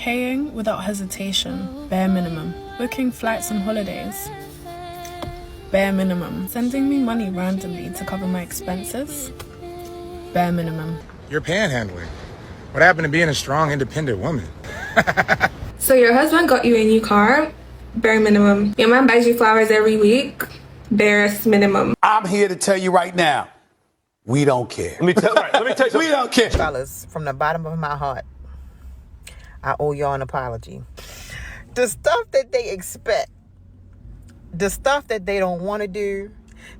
Paying without hesitation, bare minimum. Booking flights and holidays, bare minimum. Sending me money randomly to cover my expenses, bare minimum. You're panhandling. What happened to being a strong, independent woman? So your husband got you a new car, bare minimum. Your man buys you flowers every week, bare minimum. I'm here to tell you right now, we don't care. Let me tell you. We don't care. Fellas, from the bottom of my heart, I owe y'all an apology. The stuff that they expect, the stuff that they don't want to do,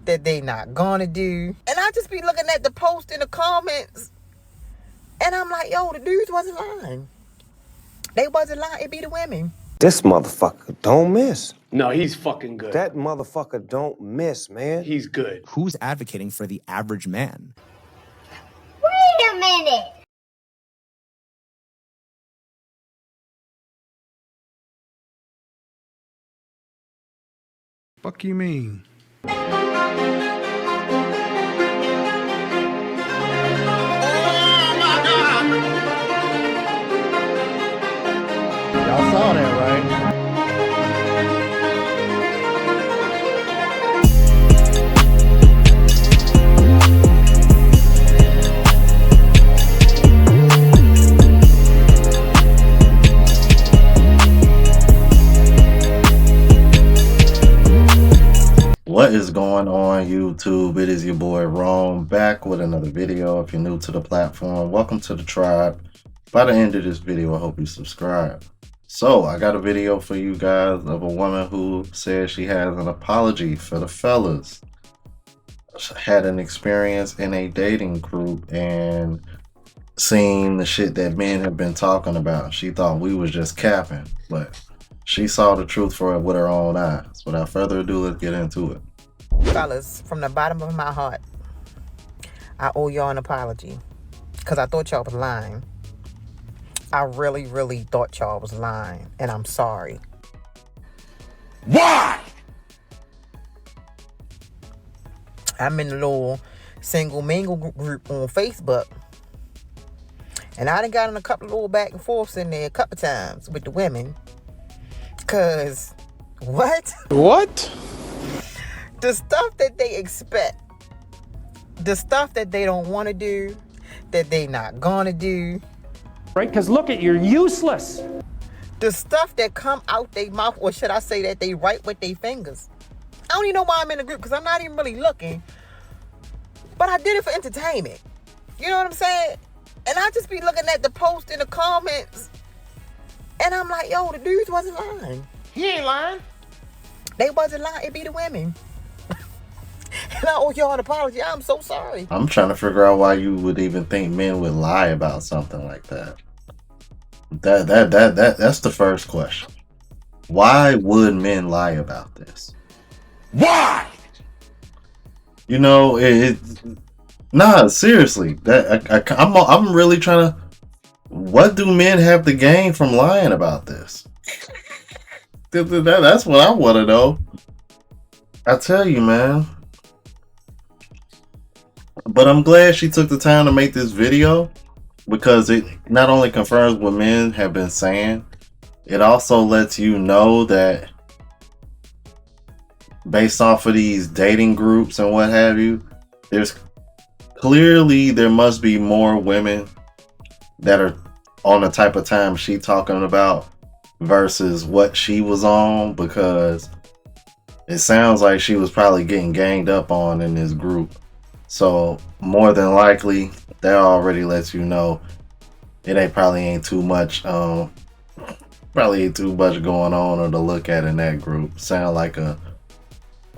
that they not gonna do. And I just be looking at the post in the comments, and I'm like, yo, the dudes wasn't lying. They wasn't lying, it be the women. This motherfucker don't miss. No, he's fucking good. That motherfucker don't miss, man. He's good. Who's advocating for the average man? Wait a minute. Fuck you mean? Y'all saw that, right? What is going on, YouTube? It is your boy Rome, back with another video. If you're new to the platform, welcome to the tribe. By the end of this video, I hope you subscribe. So I got a video for you guys of a woman who says she has an apology for the fellas. She had an experience in a dating group and seen the shit that men have been talking about. She thought we was just capping, but she saw the truth for it with her own eyes. Without further ado, let's get into it. Fellas, from the bottom of my heart, I owe y'all an apology. Because I thought y'all was lying. I really thought y'all was lying. And I'm sorry. Why? I'm in a little single mingle group on Facebook. And I done got in a couple of little back and forths in there a couple times with the women. Cause what? What? The stuff that they expect, the stuff that they don't want to do, that they not gonna do. Right? Because look at you're useless. The stuff that come out their mouth, or should I say that they write with their fingers. I don't even know why I'm in the group because I'm not even really looking. But I did it for entertainment. You know what I'm saying? And I just be looking at the post in the comments. And I'm like, yo, the dudes wasn't lying. He ain't lying. They wasn't lying. It be the women. And I owe y'all an apology. I'm so sorry. I'm trying to figure out why you would even think men would lie about something like that. That's the first question. Why would men lie about this? Why? You know, nah, seriously. I'm really trying to. What do men have to gain from lying about this? That's what I want to know. I tell you, man. But I'm glad she took the time to make this video, because it not only confirms what men have been saying, it also lets you know that based off of these dating groups and what have you, there must be more women that are on the type of time she talking about versus what she was on, because it sounds like she was probably getting ganged up on in this group. So more than likely, that already lets you know it probably ain't too much going on or to look at in that group. Sound like a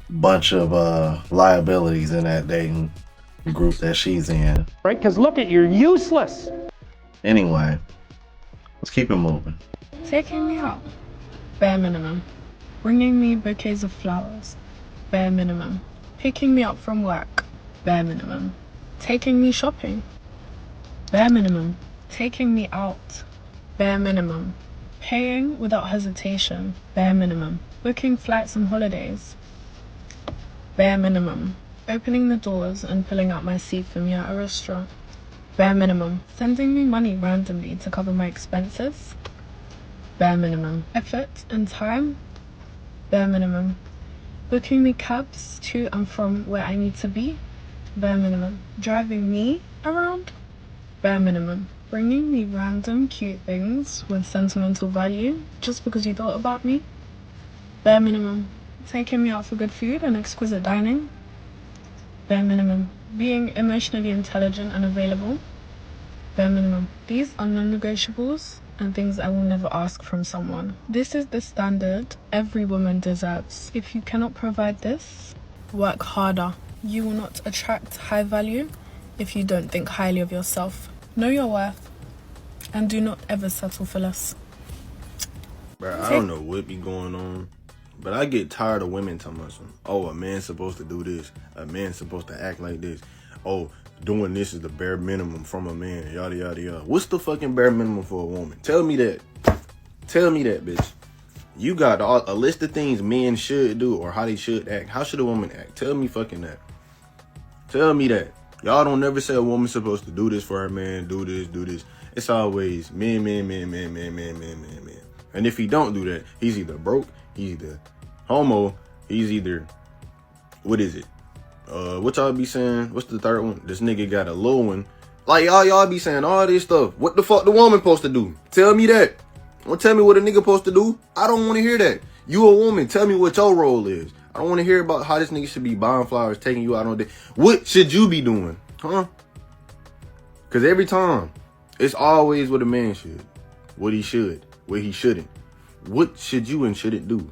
bunch of liabilities in that dating group that she's in. Right? Because look at you're useless. Anyway, let's keep it moving. Taking me out, bare minimum. Bringing me bouquets of flowers, bare minimum. Picking me up from work, bare minimum. Taking me shopping, bare minimum. Taking me out, bare minimum. Paying without hesitation, bare minimum. Booking flights and holidays, bare minimum. Opening the doors and pulling out my seat for me at a restaurant, bare minimum. Sending me money randomly to cover my expenses, bare minimum. Effort and time, bare minimum. Booking me cabs to and from where I need to be, bare minimum. Driving me around, bare minimum. Bringing me random cute things with sentimental value just because you thought about me, bare minimum. Taking me out for good food and exquisite dining, bare minimum. Being emotionally intelligent and available, bare minimum. These are non-negotiables and things I will never ask from someone. This is the standard every woman deserves. If you cannot provide this, work harder. You will not attract high value if you don't think highly of yourself. Know your worth and do not ever settle for less. Bro, I don't know what be going on, but I get tired of women talking about some, oh, a man's supposed to do this, a man's supposed to act like this, oh, doing this is the bare minimum from a man, yada, yada, yada. What's the fucking bare minimum for a woman? Tell me that. Tell me that, bitch. You got a list of things men should do or how they should act. How should a woman act? Tell me fucking that. Tell me that. Y'all don't never say a woman's supposed to do this for her man, do this, do this. It's always men. And if he don't do that, he's either broke, he's either homo, he's either, what is it? What y'all be saying? What's the third one? This nigga got a little one. Like y'all be saying all this stuff. What the fuck the woman supposed to do? Tell me that. Don't tell me what a nigga supposed to do. I don't want to hear that. You a woman. Tell me what your role is. I don't want to hear about how this nigga should be buying flowers, taking you out on a date. What should you be doing? Huh? Because every time, it's always what a man should. What he should. What he shouldn't. What should you and shouldn't do?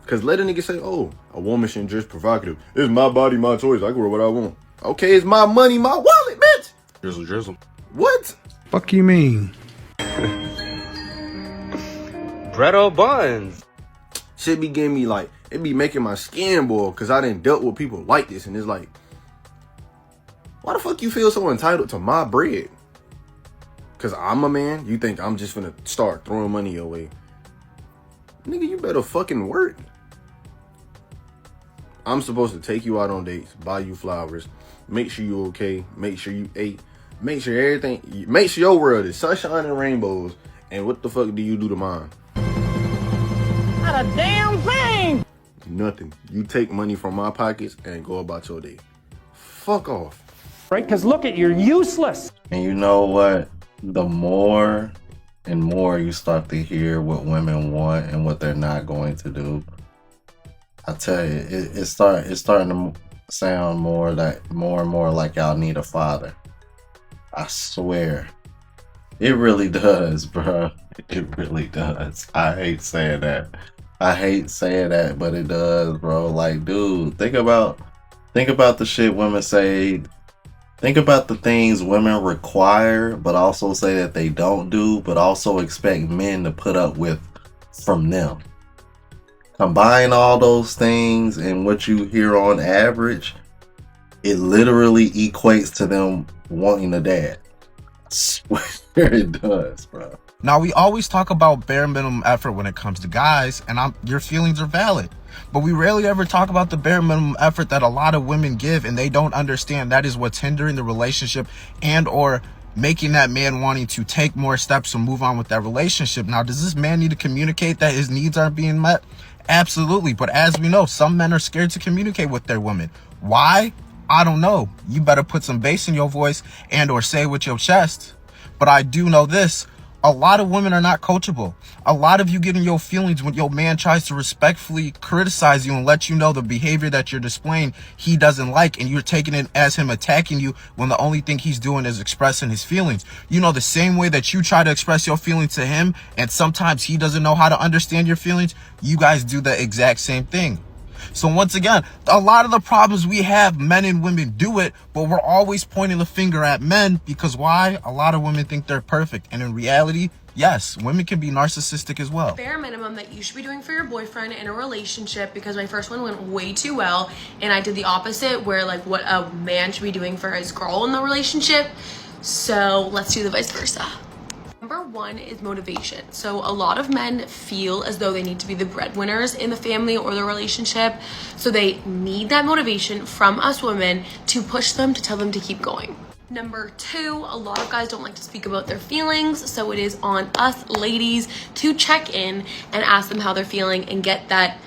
Because let a nigga say, oh, a woman shouldn't dress provocative. It's my body, my choice. I can wear what I want. Okay, it's my money, my wallet, bitch. Drizzle, drizzle. What? Fuck you mean? Bread or buns? Shit be getting me like, it be making my skin boil because I done dealt with people like this. And it's like, why the fuck you feel so entitled to my bread? Because I'm a man? You think I'm just finna start throwing money your way? Nigga, you better fucking work. I'm supposed to take you out on dates, buy you flowers, make sure you okay, make sure you ate, make sure everything, make sure your world is sunshine and rainbows. And what the fuck do you do to mine? Not a damn thing. Nothing. You take money from my pockets and go about your day. Fuck off. Right? Because look at, you're useless. And you know what? The more and more you start to hear what women want and what they're not going to do, I tell you, it's starting to sound more and more like y'all need a father. I swear. It really does, bro. It really does. I hate saying that. But it does, bro. Like, dude, think about the shit women say. Think about the things women require, but also say that they don't do, but also expect men to put up with from them. Combine all those things and what you hear on average, it literally equates to them wanting a dad. I swear it does, bro. Now, we always talk about bare minimum effort when it comes to guys, and your feelings are valid. But we rarely ever talk about the bare minimum effort that a lot of women give, and they don't understand that is what's hindering the relationship and or making that man wanting to take more steps to move on with that relationship. Now, does this man need to communicate that his needs aren't being met? Absolutely. But as we know, some men are scared to communicate with their women. Why? I don't know. You better put some bass in your voice and or say with your chest. But I do know this. A lot of women are not coachable. A lot of you get in your feelings when your man tries to respectfully criticize you and let you know the behavior that you're displaying he doesn't like, and you're taking it as him attacking you when the only thing he's doing is expressing his feelings. You know, the same way that you try to express your feelings to him and sometimes he doesn't know how to understand your feelings, you guys do the exact same thing. So once again, a lot of the problems we have, men and women do it, but we're always pointing the finger at men because why? A lot of women think they're perfect. And in reality, yes, women can be narcissistic as well. Bare minimum that you should be doing for your boyfriend in a relationship, because my first one went way too well and I did the opposite, where like what a man should be doing for his girl in the relationship. So let's do the vice versa. Number one is motivation. So a lot of men feel as though they need to be the breadwinners in the family or the relationship. So they need that motivation from us women to push them, to tell them to keep going. Number 2, a lot of guys don't like to speak about their feelings, so it is on us ladies to check in and ask them how they're feeling and get that,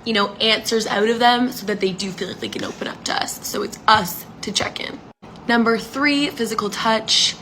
answers out of them so that they do feel like they can open up to us. So it's us to check in. Number 3, physical touch.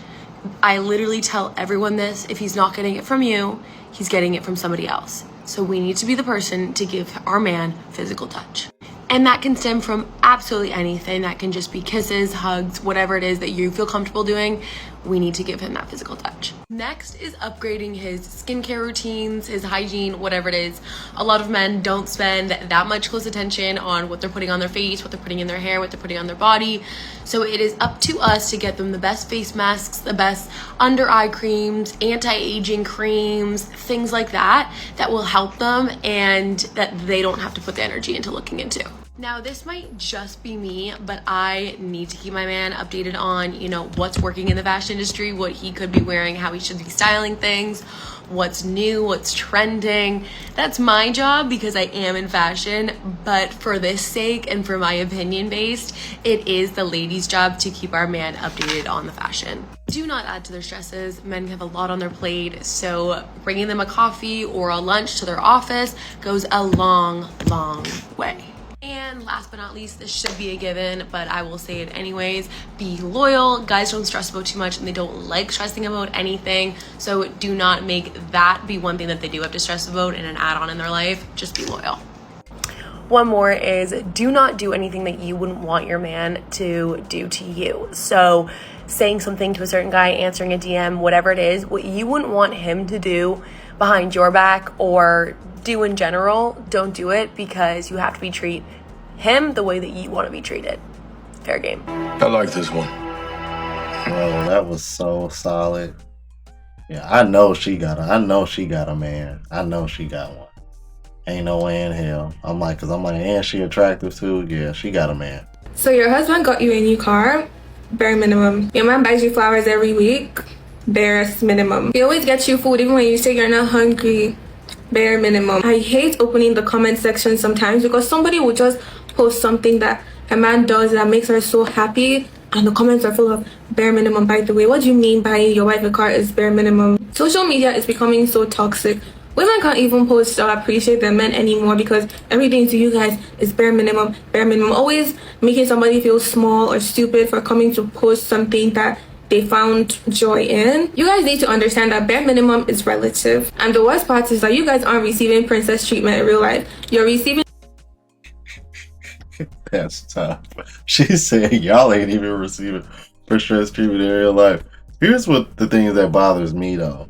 I literally tell everyone this: if he's not getting it from you, he's getting it from somebody else. So we need to be the person to give our man physical touch. And that can stem from absolutely anything. That can just be kisses, hugs, whatever it is that you feel comfortable doing. We need to give him that physical touch. Next is upgrading his skincare routines, his hygiene, whatever it is. A lot of men don't spend that much close attention on what they're putting on their face, what they're putting in their hair, what they're putting on their body. So it is up to us to get them the best face masks, the best under eye creams, anti-aging creams, things like that will help them and that they don't have to put the energy into looking into. Now, this might just be me, but I need to keep my man updated on, what's working in the fashion industry, what he could be wearing, how he should be styling things, what's new, what's trending. That's my job because I am in fashion, but for this sake and for my opinion based, it is the ladies' job to keep our man updated on the fashion. Do not add to their stresses. Men have a lot on their plate, so bringing them a coffee or a lunch to their office goes a long, long way. And last but not least, this should be a given, but I will say it anyways: be loyal. Guys don't stress about too much and they don't like stressing about anything, so do not make that be one thing that they do have to stress about and an add-on in their life. Just be loyal. One more is, do not do anything that you wouldn't want your man to do to you. So saying something to a certain guy, answering a DM, whatever it is, what you wouldn't want him to do behind your back or do in general, don't do it, because you have to treat him the way that you want to be treated. Fair game. I like this one. Bro, that was so solid. Yeah, I know she got a man. I know she got one. Ain't no way in hell. And she attractive too? Yeah, she got a man. So your husband got you a new car, bare minimum. Your man buys you flowers every week, bare minimum. He always gets you food even when you say you're not hungry, bare minimum. I hate opening the comment section sometimes because somebody will just post something that a man does that makes her so happy and the comments are full of bare minimum. By the way, what do you mean buying your wife a car is bare minimum? Social media is becoming so toxic. Women can't even post or appreciate their men anymore because everything to you guys is bare minimum, bare minimum. Always making somebody feel small or stupid for coming to post something that they found joy in. You guys need to understand that bare minimum is relative. And the worst part is that you guys aren't receiving princess treatment in real life. You're receiving... That's tough. She said y'all ain't even receiving princess treatment in real life. Here's what the thing that bothers me though.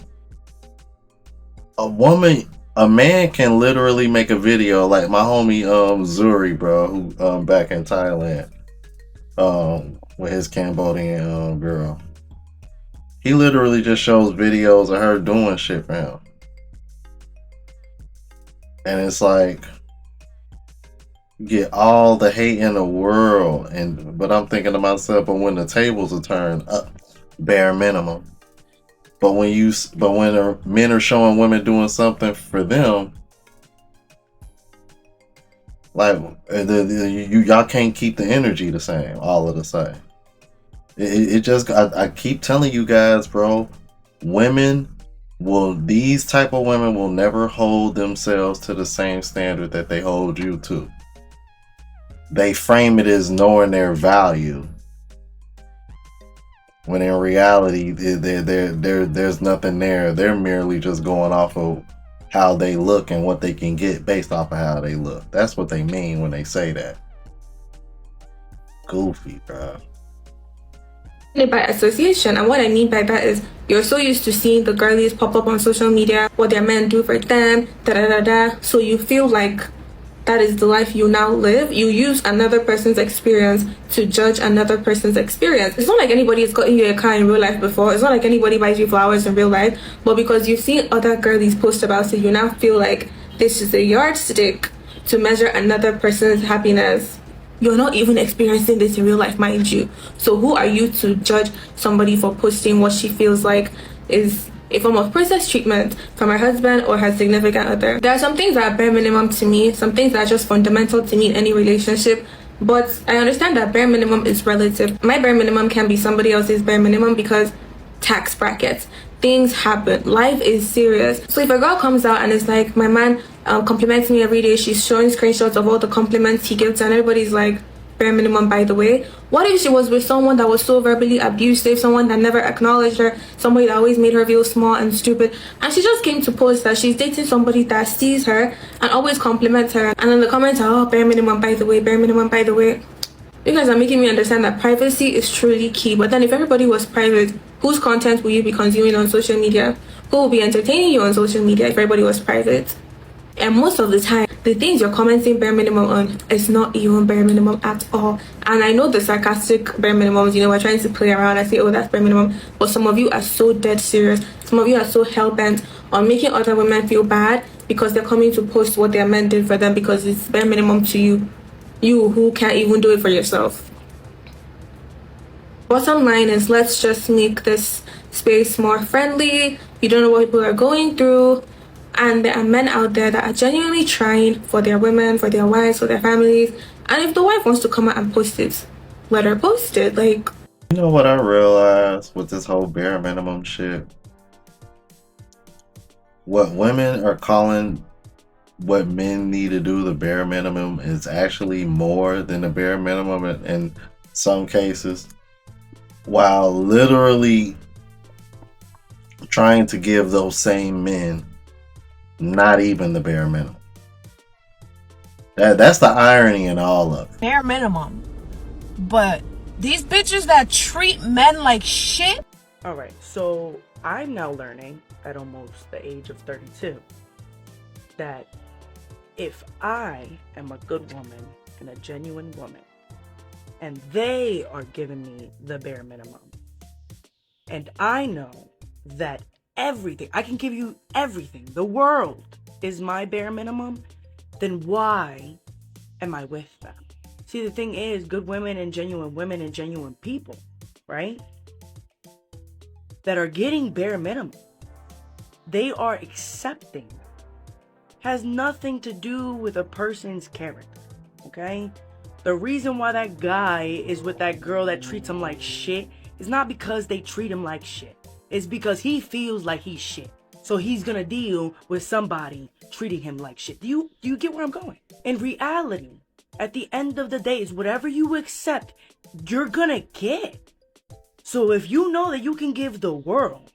A man can literally make a video like my homie Zuri, bro, who back in Thailand, with his Cambodian girl. He literally just shows videos of her doing shit for him. And it's like, get all the hate in the world, but I'm thinking to myself, but when the tables are turned up, bare minimum. But when men are showing women doing something for them, like y'all can't keep the energy the same all of the same. I keep telling you guys, bro, these type of women will never hold themselves to the same standard that they hold you to. They frame it as knowing their value, when in reality there's nothing there. They're merely just going off of how they look and what they can get based off of how they look. That's what they mean when they say that. Goofy, bro. By association, and what I mean by that is you're so used to seeing the girlies pop up on social media, what their men do for them, so you feel like that is the life you now live. You use another person's experience to judge another person's experience. It's not like anybody has gotten you a car in real life before. It's not like anybody buys you flowers in real life. But because you've seen other girlies post about it, you now feel like this is a yardstick to measure another person's happiness. You're not even experiencing this in real life, mind you. So who are you to judge somebody for posting what she feels like is a form of princess treatment from her husband or her significant other? There are some things that are bare minimum to me, some things that are just fundamental to me in any relationship. But I understand that bare minimum is relative. My bare minimum can be somebody else's bare minimum because tax brackets. Things happen. Life is serious. So if a girl comes out and it's like, my man compliments me every day, she's showing screenshots of all the compliments he gives, and everybody's like, bare minimum, by the way. What if she was with someone that was so verbally abusive, someone that never acknowledged her, somebody that always made her feel small and stupid, and she just came to post that she's dating somebody that sees her and always compliments her, and then the comments are, oh, bare minimum, by the way, bare minimum, by the way. You guys are making me understand that privacy is truly key. But then if everybody was private, whose content will you be consuming on social media? Who will be entertaining you on social media if everybody was private? And most of the time, the things you're commenting bare minimum on is not even bare minimum at all. And I know the sarcastic bare minimums, you know, we're trying to play around and say, oh, that's bare minimum. But some of you are so dead serious. Some of you are so hell-bent on making other women feel bad because they're coming to post what their men did for them because it's bare minimum to you. You who can't even do it for yourself. Bottom line is, let's just make this space more friendly. You don't know what people are going through. And there are men out there that are genuinely trying for their women, for their wives, for their families. And if the wife wants to come out and post it, let her post it. Like, you know what I realized with this whole bare minimum shit? What women are calling what men need to do the bare minimum is actually more than the bare minimum in some cases, while literally trying to give those same men not even the bare minimum. That's the irony in all of it. Bare minimum. But these bitches that treat men like shit. Alright, so I'm now learning at almost the age of 32 that if I am a good woman and a genuine woman, and they are giving me the bare minimum, and I know that everything, I can give you everything, the world is my bare minimum, then why am I with them? See, the thing is, good women and genuine people, right, that are getting bare minimum, they are accepting. Has nothing to do with a person's character, okay? The reason why that guy is with that girl that treats him like shit is not because they treat him like shit. It's because he feels like he's shit. So he's gonna deal with somebody treating him like shit. Do you get where I'm going? In reality, at the end of the day, is whatever you accept, you're gonna get. So if you know that you can give the world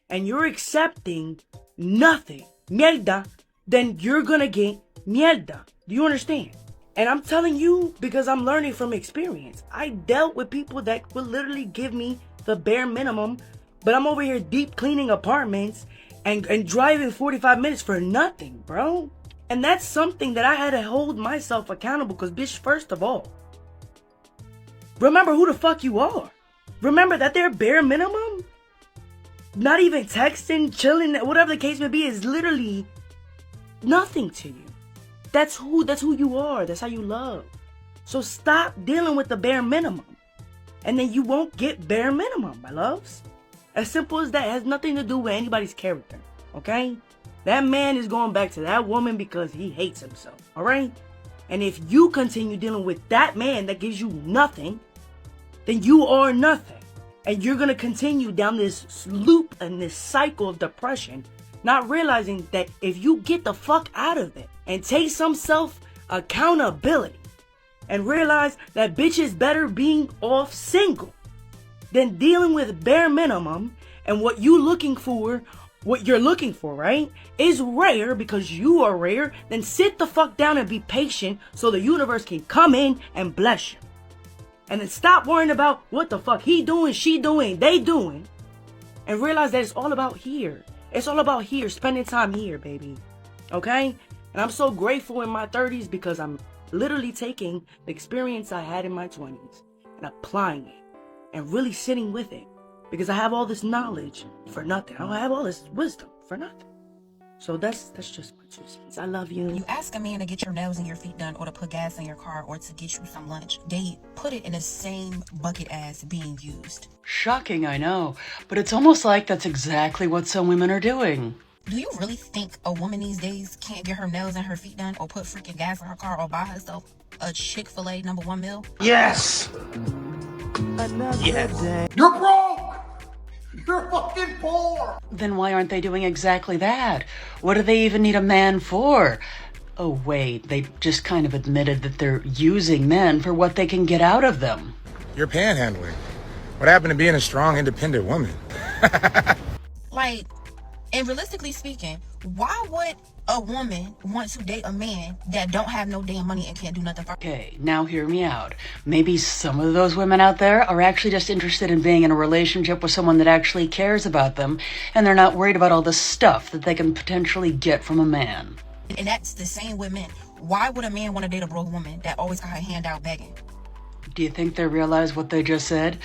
and you're accepting nothing, mierda, then you're gonna get mierda. Do you understand? And I'm telling you because I'm learning from experience. I dealt with people that would literally give me the bare minimum, but I'm over here deep cleaning apartments and driving 45 minutes for nothing, bro. And that's something that I had to hold myself accountable because, bitch, first of all, remember who the fuck you are. Remember that their bare minimum, not even texting, chilling, whatever the case may be, is literally nothing to you. That's who you are. That's how you love. So stop dealing with the bare minimum, and then you won't get bare minimum, my loves. As simple as that. It has nothing to do with anybody's character, okay? That man is going back to that woman because he hates himself, all right? And if you continue dealing with that man that gives you nothing, then you are nothing. And you're going to continue down this loop and this cycle of depression, not realizing that if you get the fuck out of it and take some self-accountability and realize that bitch is better being off single than dealing with bare minimum, and what you're looking for, right, is rare because you are rare, then sit the fuck down and be patient so the universe can come in and bless you. And then stop worrying about what the fuck he doing, she doing, they doing, and realize that it's all about here. It's all about here, spending time here, baby. Okay? And I'm so grateful in my 30s because I'm literally taking the experience I had in my 20s and applying it and really sitting with it because I have all this knowledge for nothing. I have all this wisdom for nothing. So that's just my 2 cents. I love you. You ask a man to get your nails and your feet done or to put gas in your car or to get you some lunch. They put it in the same bucket as being used. Shocking, I know. But it's almost like that's exactly what some women are doing. Do you really think a woman these days can't get her nails and her feet done, or put freaking gas in her car, or buy herself a Chick-fil-A #1 meal? Yes. Yes. You're broke. You're fucking poor. Then why aren't they doing exactly that? What do they even need a man for? Oh, wait, they just kind of admitted that they're using men for what they can get out of them. You're panhandling. What happened to being a strong, independent woman? Like, and realistically speaking, why would a woman want to date a man that don't have no damn money and can't do nothing for her? Okay, now hear me out. Maybe some of those women out there are actually just interested in being in a relationship with someone that actually cares about them, and they're not worried about all the stuff that they can potentially get from a man. And that's the same with men. Why would a man want to date a broke woman that always got her hand out begging? Do you think they realize what they just said?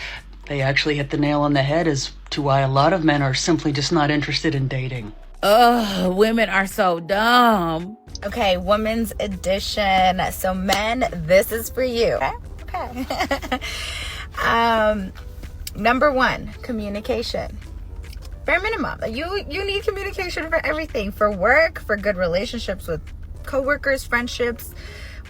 They actually hit the nail on the head as to why a lot of men are simply just not interested in dating. Ugh, women are so dumb. Okay, women's edition. So men, this is for you. Okay. Number 1, communication. Bare minimum. You need communication for everything. For work, for good relationships with coworkers, friendships,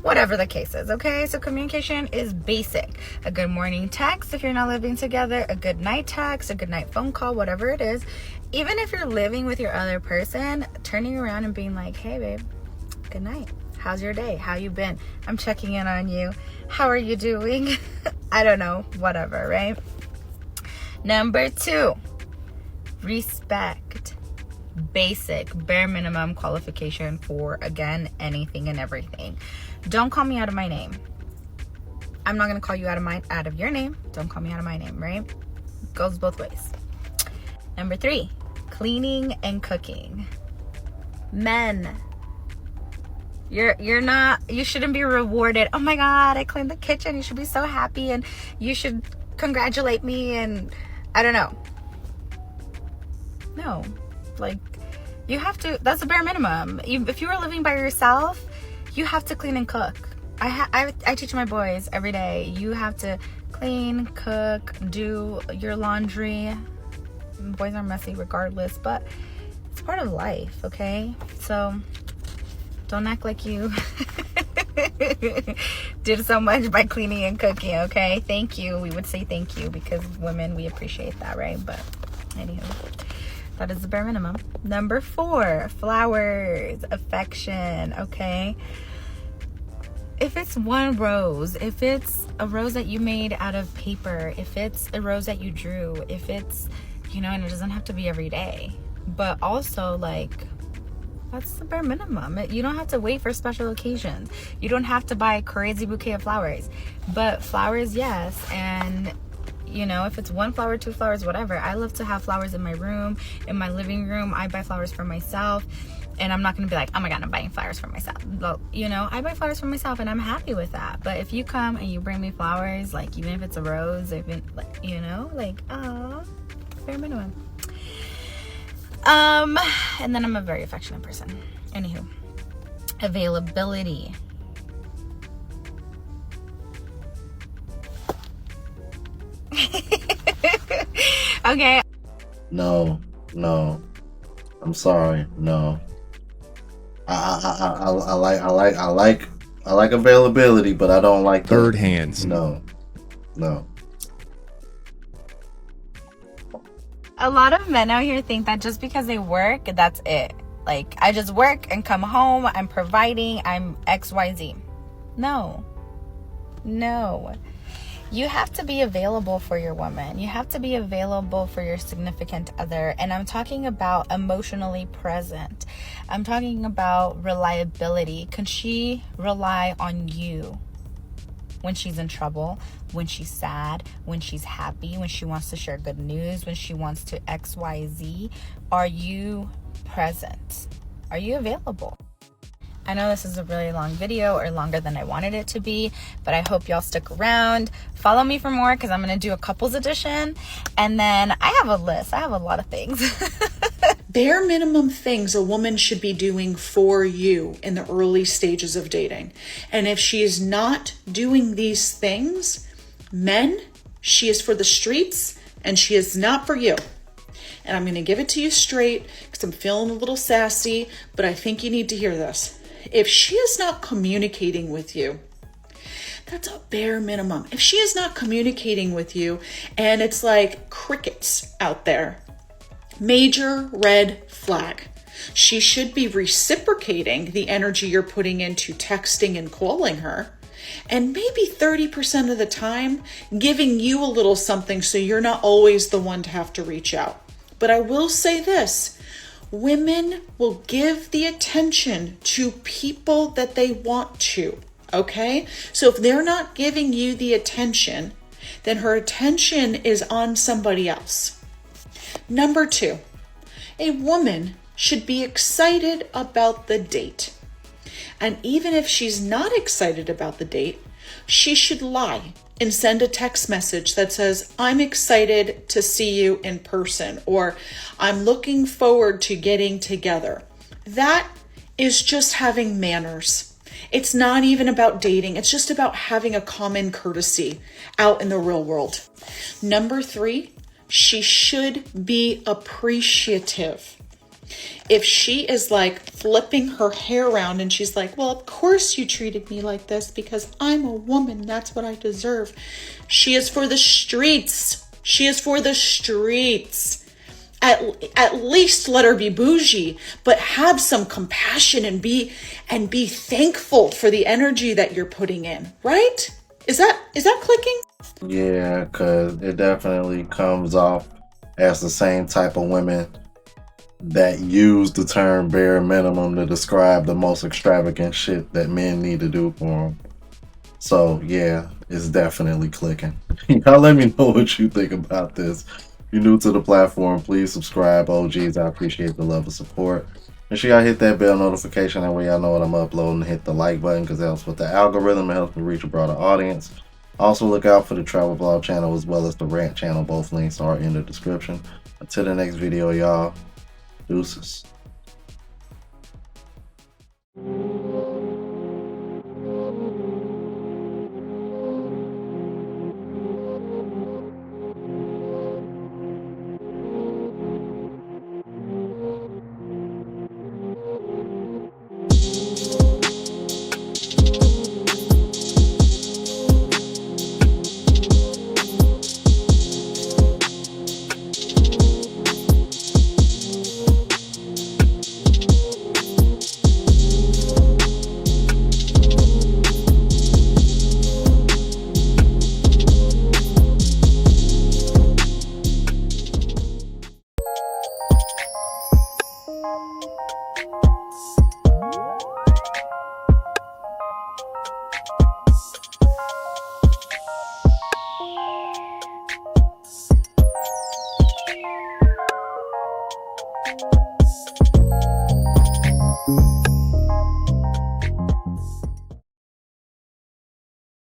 whatever the case is, okay? So communication is basic. A good morning text if you're not living together, a good night text, a good night phone call, whatever it is. Even if you're living with your other person, turning around and being like, hey babe, good night. How's your day? How you been? I'm checking in on you. How are you doing? I don't know, whatever, right? Number 2, respect. Basic, bare minimum qualification for, again, anything and everything. Don't call me out of my name. I'm not going to call you out of your name. Don't call me out of my name, right? Goes both ways. Number 3, cleaning and cooking. Men, you shouldn't be rewarded. Oh my God, I cleaned the kitchen. You should be so happy and you should congratulate me and I don't know. No, like you have to, that's a bare minimum. If you are living by yourself, you have to clean and cook. I teach my boys every day. You have to clean, cook, do your laundry. Boys are messy regardless, but it's part of life, okay? So don't act like you did so much by cleaning and cooking, okay? Thank you. We would say thank you because women, we appreciate that, right? But anywho, that is the bare minimum. Number 4, flowers, affection, okay? If it's one rose, if it's a rose that you made out of paper, if it's a rose that you drew, if it's, and it doesn't have to be every day, but also like, that's the bare minimum. You don't have to wait for special occasions. You don't have to buy a crazy bouquet of flowers, but flowers, yes. And if it's 1 flower, 2 flowers, whatever. I love to have flowers in my room, in my living room. I buy flowers for myself, and I'm not going to be like, oh my God, I'm buying flowers for myself. Well, I buy flowers for myself, and I'm happy with that. But if you come and you bring me flowers, like even if it's a rose, even oh, bare minimum. And then I'm a very affectionate person. Anywho, availability. Okay. No. I'm sorry. No. I like availability, but I don't like third hands. No. A lot of men out here think that just because they work, that's it. Like, I just work and come home, I'm providing, I'm XYZ. No. You have to be available for your woman. You have to be available for your significant other. And I'm talking about emotionally present. I'm talking about reliability. Can she rely on you when she's in trouble, when she's sad, when she's happy, when she wants to share good news, when she wants to XYZ? Are you present? Are you available? I know this is a really long video, or longer than I wanted it to be, but I hope y'all stick around. Follow me for more because I'm going to do a couples edition. And then I have a list. I have a lot of things. Bare minimum things a woman should be doing for you in the early stages of dating. And if she is not doing these things, men, she is for the streets and she is not for you. And I'm going to give it to you straight because I'm feeling a little sassy, but I think you need to hear this. If she is not communicating with you, that's a bare minimum. If she is not communicating with you and it's like crickets out there, major red flag. She should be reciprocating the energy you're putting into texting and calling her. And maybe 30% of the time, giving you a little something so you're not always the one to have to reach out. But I will say this, women will give the attention to people that they want to, okay? So if they're not giving you the attention, then her attention is on somebody else. Number 2, a woman should be excited about the date. And even if she's not excited about the date, she should lie and send a text message that says, I'm excited to see you in person, or I'm looking forward to getting together. That is just having manners. It's not even about dating. It's just about having a common courtesy out in the real world. Number 3, she should be appreciative. If she is like flipping her hair around and she's like, well, of course you treated me like this because I'm a woman. That's what I deserve. She is for the streets. She is for the streets. At least let her be bougie, but have some compassion and be thankful for the energy that you're putting in, right? Is that clicking? Yeah, because it definitely comes off as the same type of women that use the term bare minimum to describe the most extravagant shit that men need to do for them. So yeah, it's definitely clicking. Y'all let me know what you think about this. If you're new to the platform, please subscribe. OGs, I appreciate the love and support. Make sure y'all hit that bell notification, that way y'all know what I'm uploading. Hit the like button because that helps with the algorithm. It helps me reach a broader audience. Also look out for the travel vlog channel as well as the rant channel. Both links are in the description. Until the next video, y'all. Deuces.